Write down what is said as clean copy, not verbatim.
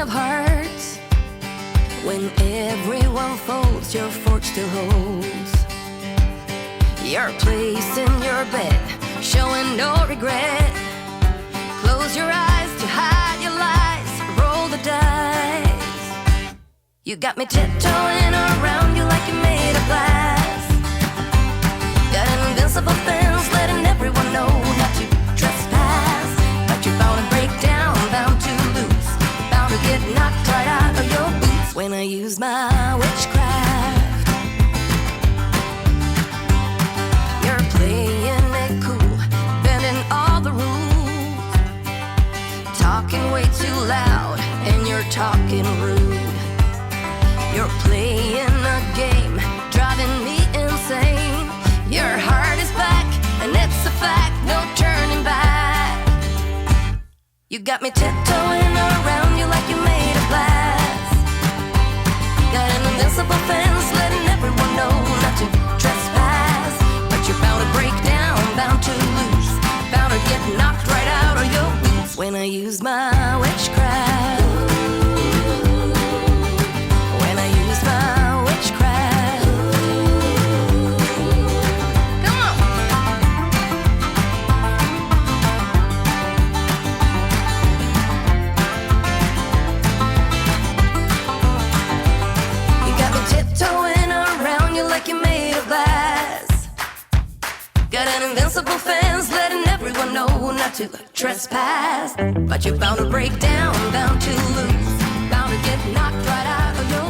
of hearts. When everyone folds, your fork still holds your place in your bed, showing no regret. Close your eyes to hide your lies, roll the dice. You got me tiptoeing around you like you're made of glass. Got an invincible fence, letting everyone know not to trespass. But you're bound to break down, bound to lose, bound to get knocked right out of your boots when I use my witchcraft. You're playing it cool, bending all the rules, talking way too loud, and you're talking rude. You're playing a game, driving me insane. Your heart is back, and it's a fact, no turning back. You got me tiptoeing around you like you're made of glass. Got an invincible fence, letting everyone know not to trespass. But you're bound to break down, bound to lose, bound to get knocked right out of your boots when I use my witchcraft. When I use my witchcraft. Come on. You got me tiptoeing around you like you're made of glass. Got an invincible fence, letting everyone know not to trespass. But you're bound to break down, bound to lose, bound to get knocked right out of your